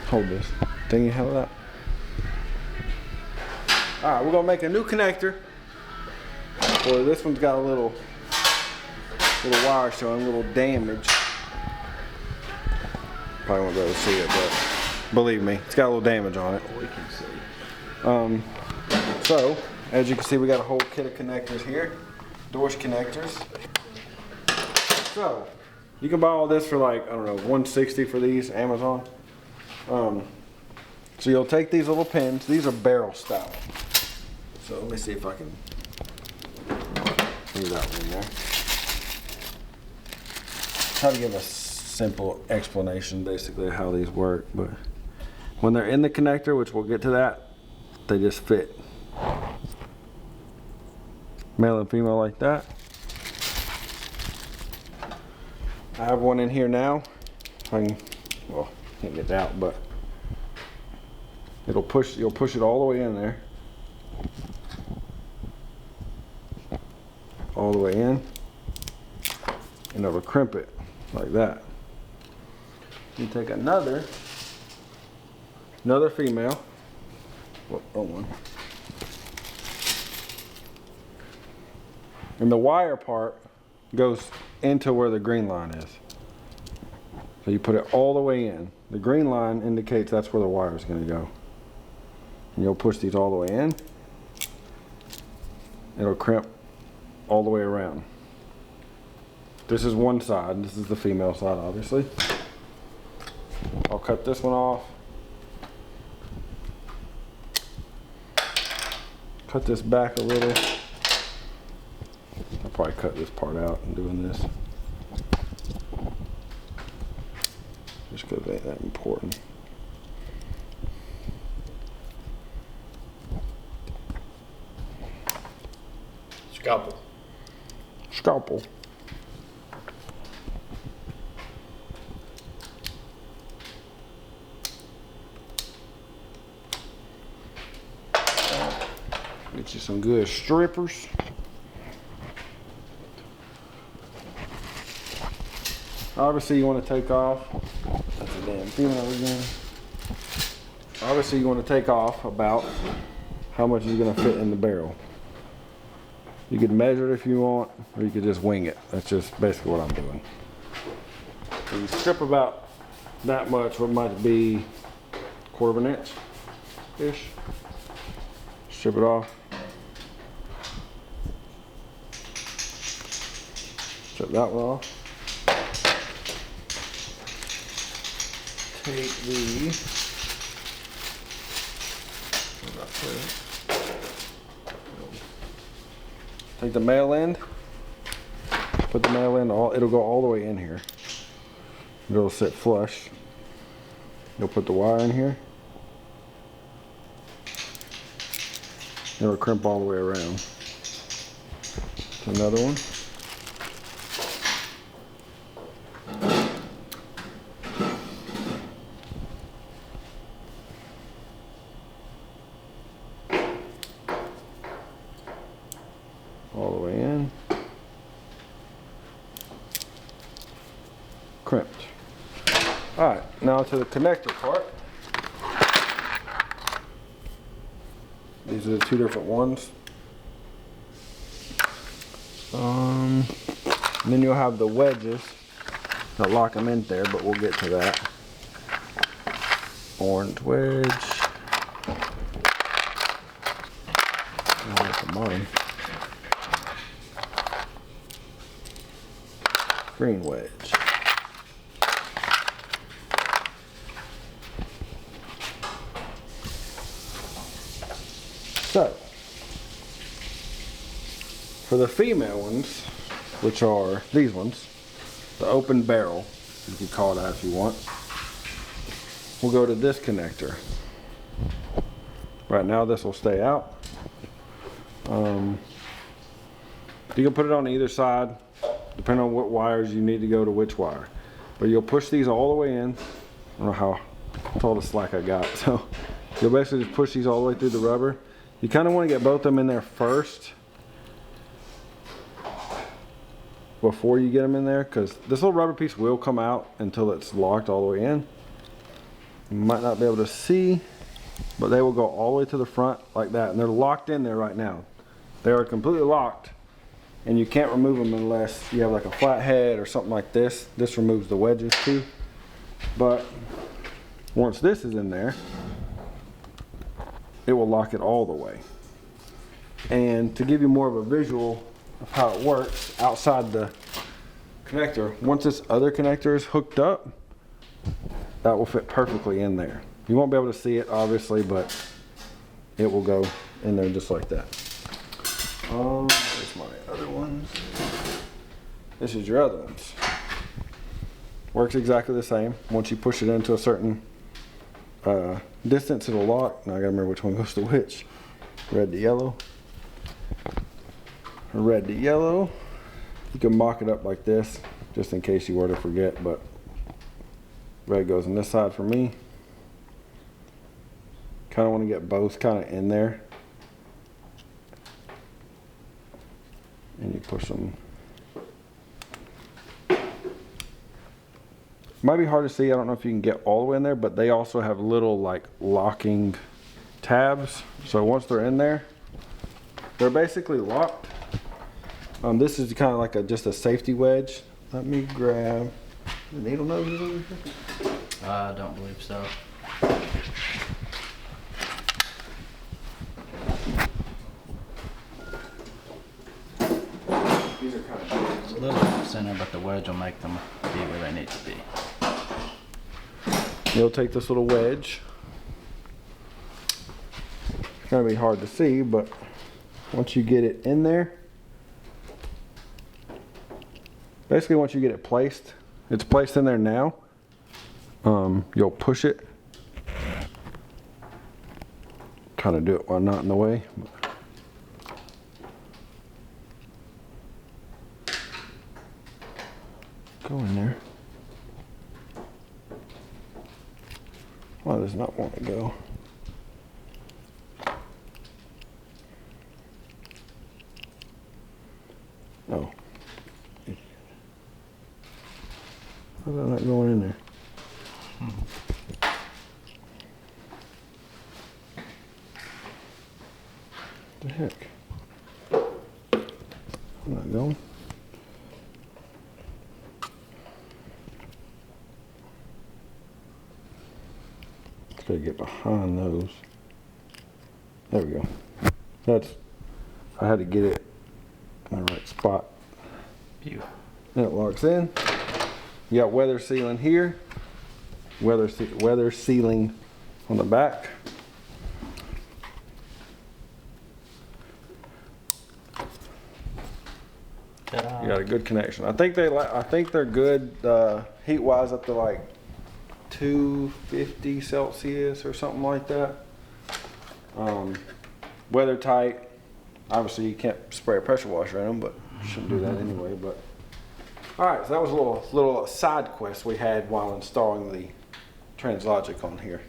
Hold this. Thing you held that. Alright, we're gonna make a new connector. Boy, this one's got a little wire showing, a little damage. Probably won't be able to see it, but believe me, it's got a little damage on it. We can see. So, as you can see, we got a whole kit of connectors here. Deutsch connectors. So, you can buy all this for like, I don't know, $160 for these, Amazon. So you'll take these little pins. These are barrel style. So let me see if I can leave that one in there. Try to give a simple explanation basically of how these work, but when they're in the connector, which we'll get to that, they just fit. Male and female like that. I have one in here now. Can't get it out, but you'll push it all the way in there. All the way in. And it'll crimp it like that. You take another female. Wrong one. And the wire part goes into where the green line is. So you put it all the way in. The green line indicates that's where the wire is going to go. And you'll push these all the way in. It'll crimp all the way around. This is one side. This is the female side, obviously. I'll cut this one off. Cut this back a little. I'll probably cut this part out and doing this. Just because it ain't that important. Scalpel. Get you some good strippers. Obviously you want to take off. That's a damn female again. Obviously you want to take off about how much is going to fit in the barrel. You could measure it if you want, or you could just wing it. That's just basically what I'm doing. So you strip about that much, what might be 1/4 of an inch-ish. Strip it off. Strip that one off. Take the, take the male end, put the male end, it'll go all the way in here. It'll sit flush. You'll put the wire in here. It'll crimp all the way around. Another one. All the way in. Crimped. Alright, now to the connector part. These are the two different ones. And then you'll have the wedges that lock them in there, but we'll get to that. Orange wedge. Mine. Green wedge. So, for the female ones, which are these ones, the open barrel, you can call it that if you want, we'll go to this connector. Right now this will stay out. You can put it on either side, depending on what wires you need to go to which wire. But you'll push these all the way in. I don't know how tall the slack I got. So you'll basically just push these all the way through the rubber. You kind of want to get both of them in there first before you get them in there, because this little rubber piece will come out until it's locked all the way in. You might not be able to see, but they will go all the way to the front like that, and they're locked in there right now. They are completely locked, and you can't remove them unless you have like a flat head or something like this. This removes the wedges too. But once this is in there, it will lock it all the way. And to give you more of a visual of how it works outside the connector, once this other connector is hooked up, that will fit perfectly in there. You won't be able to see it obviously, but it will go in there just like that. There's my other ones. This is your other ones. Works exactly the same. Once you push it into a certain distance, it'll lock. Now I gotta remember which one goes to which. Red to yellow. Red to yellow. You can mock it up like this, just in case you were to forget, but red goes on this side for me. Kind of want to get both kind of in there. And you push them. Might be hard to see, I don't know if you can get all the way in there, but they also have little like locking tabs. So once they're in there, they're basically locked. This is kind of like just a safety wedge. Let me grab the needle noses over here. I don't believe so. These are kind of It's a little off center, but the wedge will make them be where they need to be. You'll take this little wedge. It's gonna be hard to see, but once you get it in there, basically once you get it placed, it's placed in there now. You'll push it. Kind of do it while not in the way. Go in there. Why does not want to go? Oh. How's that not going in there? What the heck? I'm not going. Gotta get behind those. There we go. I had to get it in the right spot. Beautiful. Then it locks in. You got weather sealing here. Weather sealing on the back. Ta-da. You got a good connection. I think they're good heat wise up to like 250 Celsius or something like that. Weather tight. Obviously you can't spray a pressure washer in them, but you shouldn't do that anyway. But all right, so that was a little side quest we had while installing the Translogic on here.